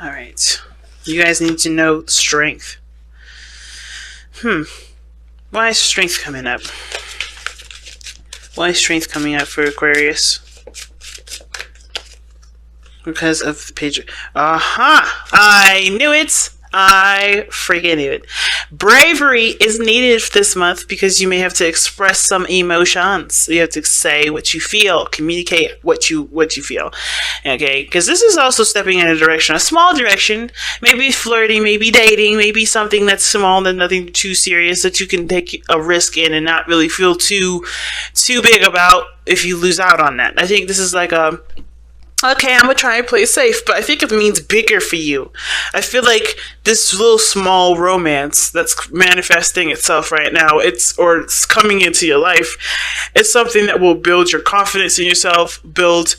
All right. You guys need to know strength. Why is strength coming up? Why is strength coming up for Aquarius? Because of the page. Aha! I knew it! I freaking knew it. Bravery is needed this month because you may have to express some emotions. You have to say what you feel, communicate what you feel. Okay, because this is also stepping in a direction, a small direction, maybe flirting, maybe dating, maybe something that's small and nothing too serious that you can take a risk in and not really feel too big about if you lose out on that. I think this is like a okay, I'm gonna try and play safe, but I think it means bigger for you. I feel like this little small romance that's manifesting itself right now, it's coming into your life. It's something that will build your confidence in yourself, build,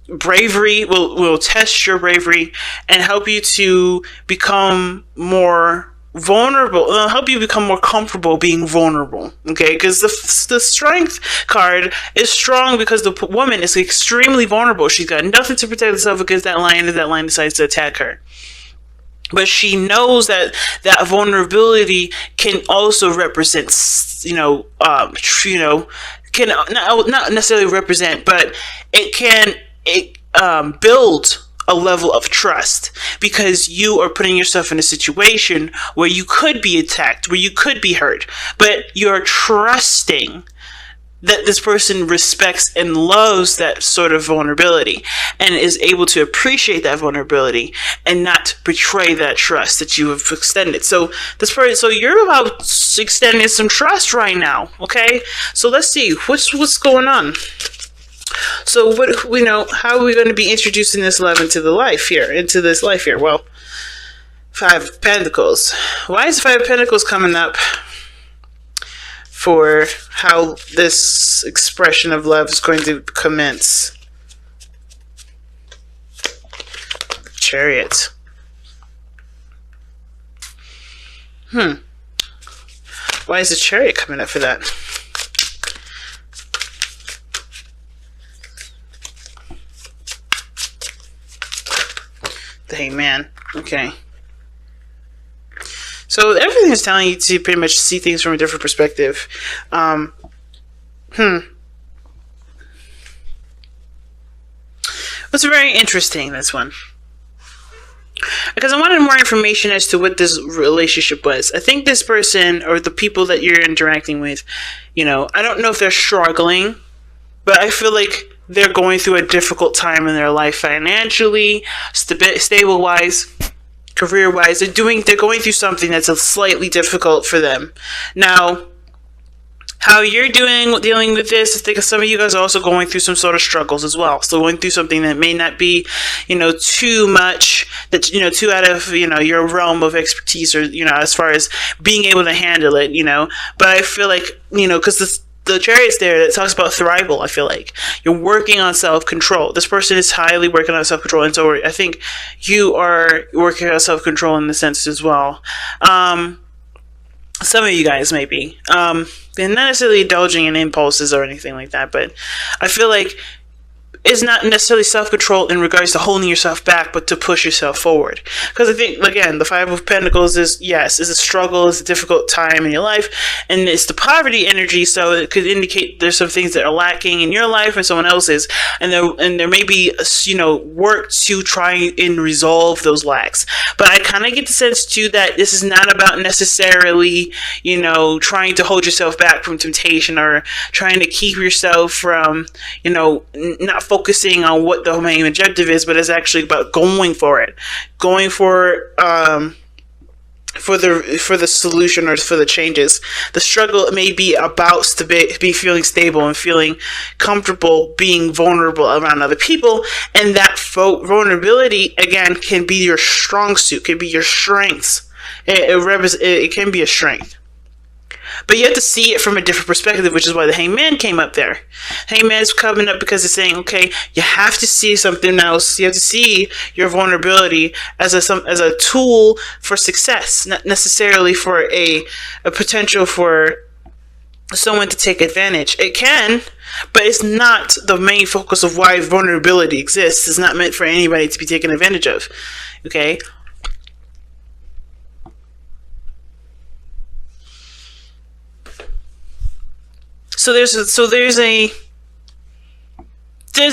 bravery, will test your bravery and help you to become more vulnerable. It'll help you become more comfortable being vulnerable. Okay, because the strength card is strong because the woman is extremely vulnerable. She's got nothing to protect herself against that lion if that lion decides to attack her. But she knows that vulnerability can also represent, can not necessarily represent, but it build a level of trust because you are putting yourself in a situation where you could be attacked, where you could be hurt, but you're trusting that this person respects and loves that sort of vulnerability and is able to appreciate that vulnerability and not betray that trust that you have extended. So you're about extending some trust right now. Okay. So let's see what's going on. So how are we going to be introducing this love into this life here? Well, Five of Pentacles. Why is the Five of Pentacles coming up for how this expression of love is going to commence? Chariot. Why is the Chariot coming up for that? The Hangman. Okay. So everything is telling you to pretty much see things from a different perspective. What's very interesting, this one. Because I wanted more information as to what this relationship was. I think this person or the people that you're interacting with, I don't know if they're struggling, but I feel like they're going through a difficult time in their life financially, stable-wise, career-wise. They're going through something that's slightly difficult for them. Now, how you're dealing with this, I think some of you guys are also going through some sort of struggles as well. So going through something that may not be, too much, that, too out of, your realm of expertise or, as far as being able to handle it, But I feel like, because the Chariot's there that talks about thrival. I feel like you're working on self-control. This person is highly working on self-control, and so I think you are working on self-control in the sense as well. Some of you guys maybe, and not necessarily indulging in impulses or anything like that, but I feel like it's not necessarily self-control in regards to holding yourself back, but to push yourself forward. Because I think, again, the Five of Pentacles is a struggle, it's a difficult time in your life, and it's the poverty energy, so it could indicate there's some things that are lacking in your life and someone else's, and there may be, work to try and resolve those lacks. But I kind of get the sense, too, that this is not about necessarily, trying to hold yourself back from temptation or trying to keep yourself from, not focusing on what the main objective is, but it's actually about going for it, going for the solution or for the changes. The struggle may be about be feeling stable and feeling comfortable being vulnerable around other people, and that vulnerability again can be your strong suit, can be your strengths. It can be a strength. But you have to see it from a different perspective, which is why the Hangman came up there. Hangman is coming up because it's saying, okay, you have to see something else. You have to see your vulnerability as a tool for success, not necessarily for a potential for someone to take advantage. It can, but it's not the main focus of why vulnerability exists. It's not meant for anybody to be taken advantage of. Okay? So there's a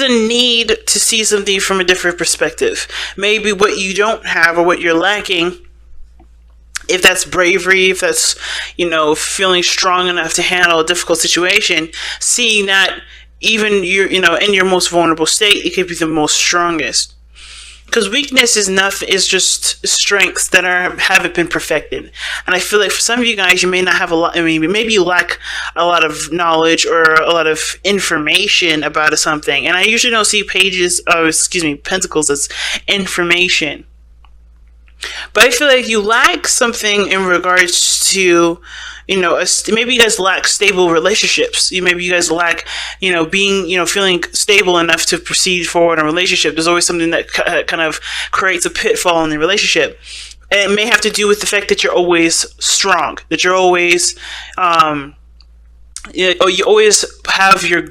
need to see something from a different perspective. Maybe what you don't have or what you're lacking, if that's bravery, if that's, feeling strong enough to handle a difficult situation, seeing that even in your most vulnerable state, it could be the most strongest. Because weakness is nothing, is just strengths that haven't been perfected. And I feel like for some of you guys, you may not have a lot, maybe you lack a lot of knowledge or a lot of information about something. And I usually don't see pentacles as information. But I feel like you lack something in regards to, maybe you guys lack stable relationships. Maybe you guys lack, being, feeling stable enough to proceed forward in a relationship. There's always something that kind of creates a pitfall in the relationship. And it may have to do with the fact that you're always strong, that you're always, you always have your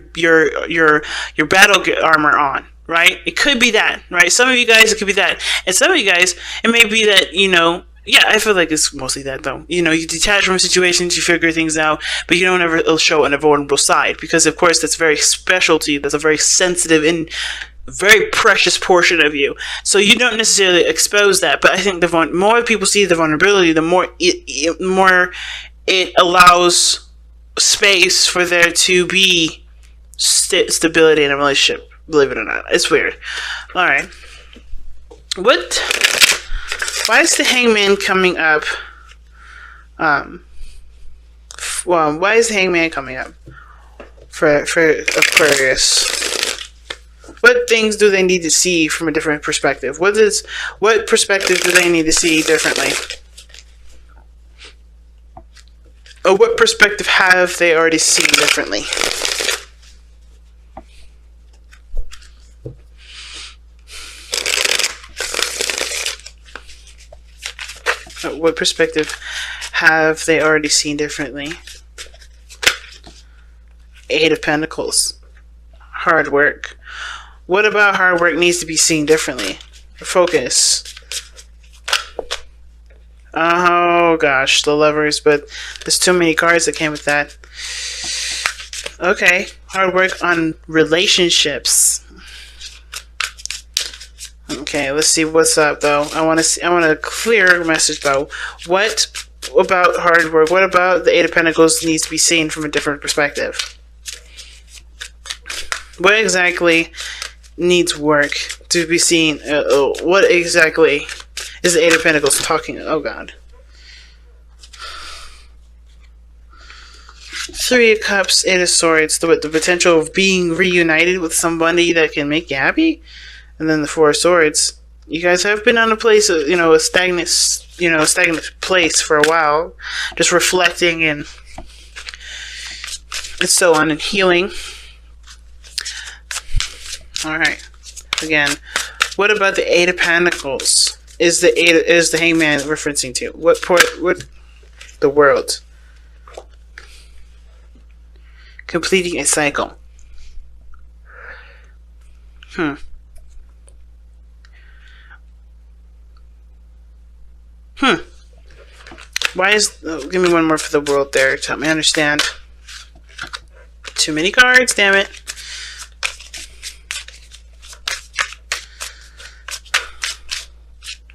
battle armor on. Right? It could be that, right? Some of you guys, it could be that. And some of you guys, it may be that, I feel like it's mostly that, though. You detach from situations, you figure things out, but you don't ever show a vulnerable side. Because, of course, that's very special to you. That's a very sensitive and very precious portion of you. So you don't necessarily expose that. But I think the more people see the vulnerability, the more it allows space for there to be stability in a relationship. Believe it or not. It's weird. Alright. Why is the Hangman coming up? Why is the Hangman coming up for Aquarius? What things do they need to see from a different perspective? What perspective do they need to see differently? Or what perspective have they already seen differently? What perspective have they already seen differently? Eight of Pentacles. Hard work. What about hard work needs to be seen differently? Focus. Oh gosh, the Lovers, but there's too many cards that came with that. Okay, hard work on relationships. Okay, let's see what's up though. I want a clear message though. What about hard work? What about the Eight of Pentacles needs to be seen from a different perspective? What exactly needs work to be seen? What exactly is the Eight of Pentacles talking? Oh God. Three of Cups, Eight of Swords. The potential of being reunited with somebody that can make you happy. And then the Four of Swords. You guys have been on a place, a stagnant place for a while, just reflecting and so on, and healing. All right. Again, what about the Eight of Pentacles? Is the Hangman referencing to? What the World? Completing a cycle. Why is... give me one more for the World there to help me understand. Too many cards, damn it.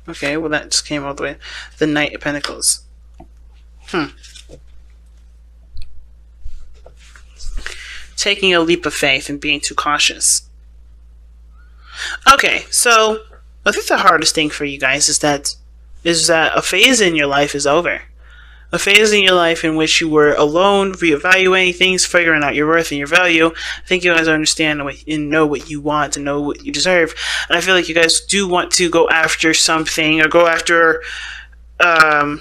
Okay, well that just came all the way. The Knight of Pentacles. Taking a leap of faith and being too cautious. Okay, so I think the hardest thing for you guys is that a phase in your life is over. A phase in your life in which you were alone, reevaluating things, figuring out your worth and your value. I think you guys understand and know what you want and know what you deserve. And I feel like you guys do want to go after something, or go after, or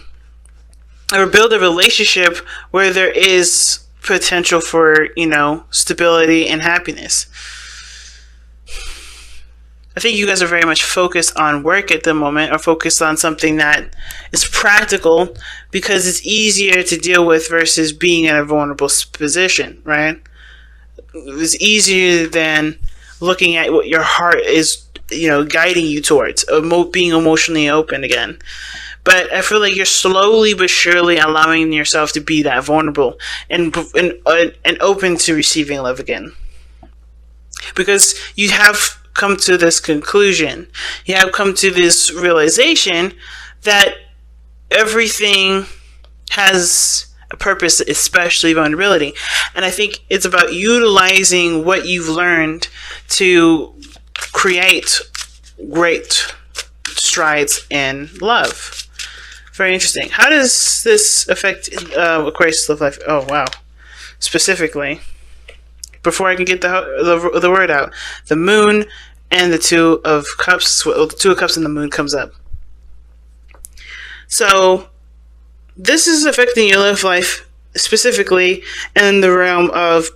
build a relationship where there is potential for, stability and happiness. I think you guys are very much focused on work at the moment, or focused on something that is practical because it's easier to deal with versus being in a vulnerable position, right? It's easier than looking at what your heart is, guiding you towards, being emotionally open again. But I feel like you're slowly but surely allowing yourself to be that vulnerable and open to receiving love again. Because you have come to this conclusion, you have come to this realization that everything has a purpose, especially vulnerability. And I think it's about utilizing what you've learned to create great strides in love. Very interesting. How does this affect Aquarius love life? Oh, wow. Specifically, before I can get the word out, the moon and the Two of Cups, the Two of Cups and the moon comes up. So this is affecting your love life specifically in the realm of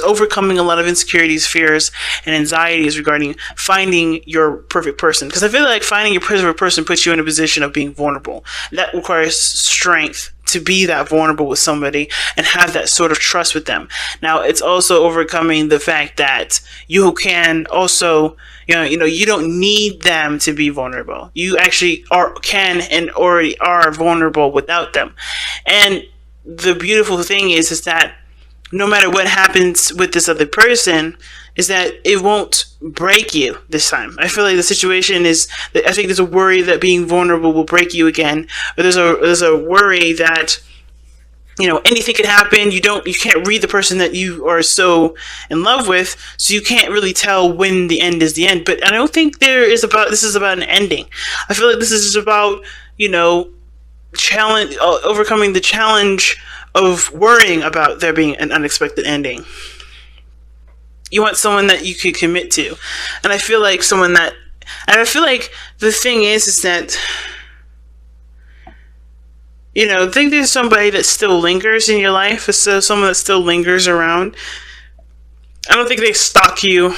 overcoming a lot of insecurities, fears, and anxieties regarding finding your perfect person. Because I feel like finding your perfect person puts you in a position of being vulnerable. That requires strength to be that vulnerable with somebody and have that sort of trust with them. Now, it's also overcoming the fact that you can also, you don't need them to be vulnerable. You actually can and already are vulnerable without them. And the beautiful thing is that no matter what happens with this other person, is that it won't break you this time. I feel like the situation is that I think there's a worry that being vulnerable will break you again. Or there's a worry that anything could happen. You can't read the person that you are so in love with, so you can't really tell when the end is the end. But I don't think this is about an ending. I feel like this is about overcoming the challenge of worrying about there being an unexpected ending. You want someone that you could commit to. And I feel like the thing is that, I think there's somebody that still lingers in your life. So someone that still lingers around. I don't think they stalk you,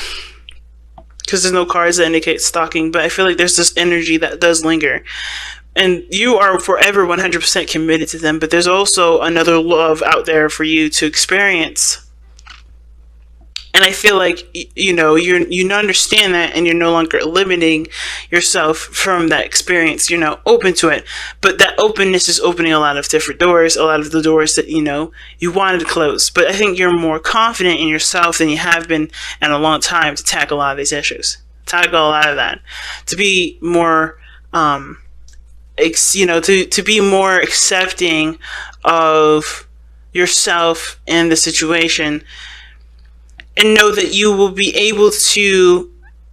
because there's no cards that indicate stalking, but I feel like there's this energy that does linger. And you are forever 100% committed to them, but there's also another love out there for you to experience. And I feel like, you understand that, and you're no longer limiting yourself from that experience. You're now open to it. But that openness is opening a lot of different doors, a lot of the doors that, you wanted to close. But I think you're more confident in yourself than you have been in a long time to tackle a lot of these issues. Tackle a lot of that. To be more, to be more accepting of yourself and the situation, and know that you will be able to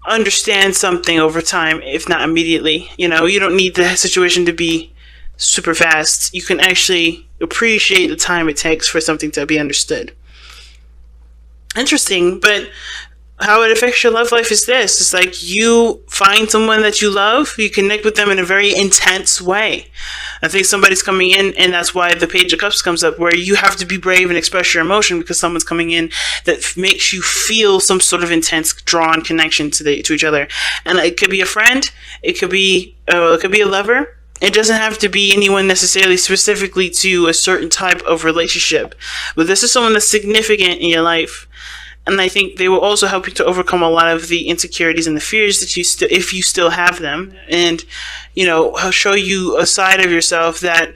understand something over time, if not immediately. You don't need the situation to be super fast. You can actually appreciate the time it takes for something to be understood. Interesting, but how it affects your love life is this. It's like you find someone that you love, you connect with them in a very intense way. I think somebody's coming in, and that's why the Page of Cups comes up, where you have to be brave and express your emotion, because someone's coming in that makes you feel some sort of intense drawn connection to each other. And it could be a friend, it could be a lover. It doesn't have to be anyone necessarily specifically to a certain type of relationship. But this is someone that's significant in your life. And I think they will also help you to overcome a lot of the insecurities and the fears that if you still have them, and show you a side of yourself that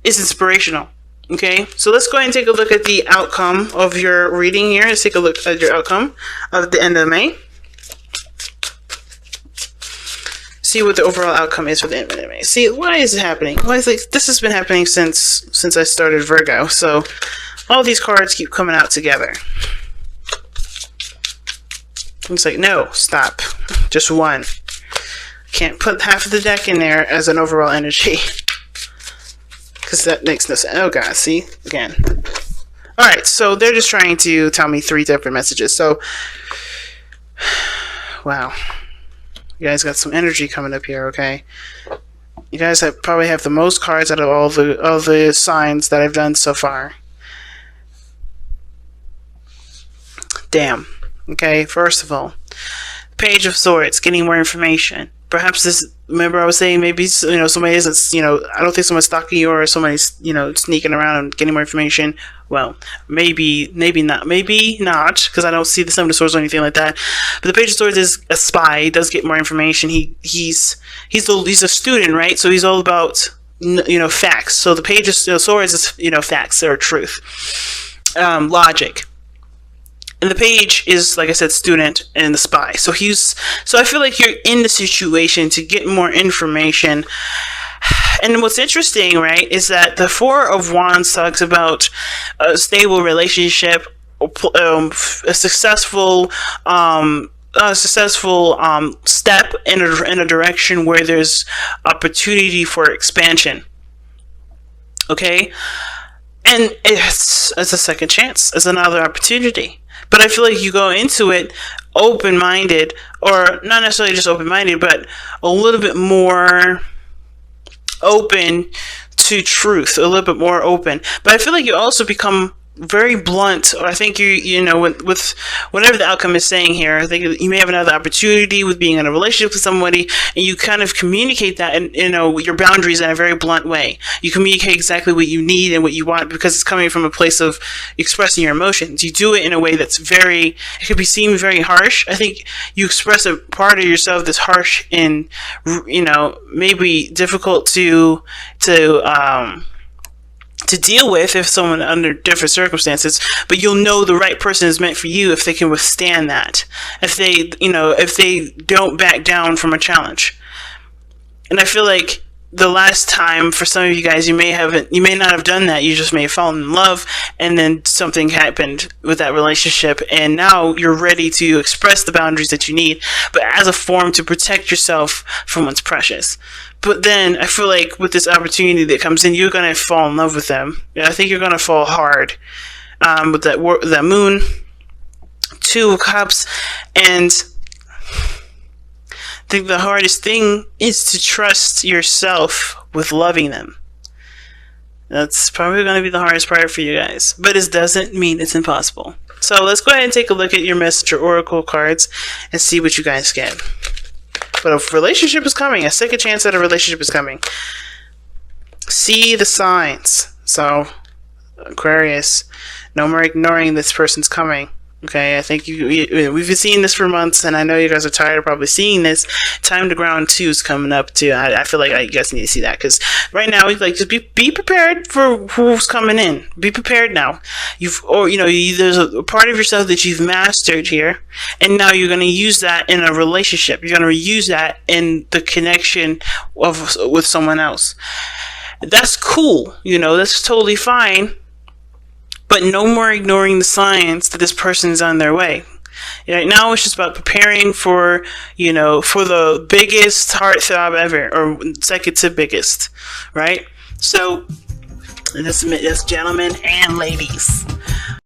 is inspirational. Okay, so let's go ahead and take a look at the outcome of your reading here. Let's take a look at your outcome of the end of May. See what the overall outcome is for the end of May. See, why is it happening? Well, this has been happening since I started Virgo. So all these cards keep coming out together. It's like, no, stop. Just one. Can't put half of the deck in there as an overall energy, because that makes no sense. Oh god, see? Again. Alright, so they're just trying to tell me 3 different messages. So, wow. You guys got some energy coming up here, okay? You guys probably have the most cards out of all the signs that I've done so far. Damn. Okay, first of all, Page of Swords, getting more information. Perhaps this, remember I was saying maybe, somebody isn't, I don't think someone's stalking you or somebody's, sneaking around and getting more information. Well, maybe not, because I don't see the Seven of Swords or anything like that. But the Page of Swords is a spy. He does get more information. He's a student, right? So he's all about, facts. So the Page of Swords is, facts or truth, logic. And the Page is, like I said, student and the spy. So I feel like you're in the situation to get more information. And what's interesting, right, is that the Four of Wands talks about a stable relationship, a successful step in a direction where there's opportunity for expansion. Okay? And it's a second chance. It's another opportunity. But I feel like you go into it open-minded, or not necessarily just open-minded, but a little bit more open to truth, a little bit more open. But I feel like you also become very blunt, or I think with whatever the outcome is saying here, I think you may have another opportunity with being in a relationship with somebody, and you kind of communicate that and your boundaries in a very blunt way. You communicate exactly what you need and what you want, because it's coming from a place of expressing your emotions. You do it in a way that's it could be seen very harsh. I think you express a part of yourself that's harsh and maybe difficult to deal with if someone under different circumstances, but you'll know the right person is meant for you if they can withstand that, if they don't back down from a challenge. And I feel like the last time, for some of you guys, you may not have done that. You just may have fallen in love, and then something happened with that relationship, and now you're ready to express the boundaries that you need, but as a form to protect yourself from what's precious. But then I feel like with this opportunity that comes in, you're going to fall in love with them. I think you're going to fall hard with that moon, Two of Cups, and I think the hardest thing is to trust yourself with loving them. That's probably going to be the hardest part for you guys. But it doesn't mean it's impossible. So let's go ahead and take a look at your Messenger Oracle cards and see what you guys get. But a relationship is coming. A second chance at a relationship is coming. See the signs. So, Aquarius, no more ignoring this person's coming. Okay, I think we've been seeing this for months, and I know you guys are tired of probably seeing this. Time to Ground 2 is coming up too. I feel like you guys need to see that, because right now, just be prepared for who's coming in. Be prepared now. There's a part of yourself that you've mastered here, and now you're going to use that in a relationship. You're going to use that in the connection with someone else. That's cool. That's totally fine. But no more ignoring the signs that this person is on their way. Right now it's just about preparing for the biggest heartthrob ever, or second to biggest, right? So, that's gentlemen and ladies.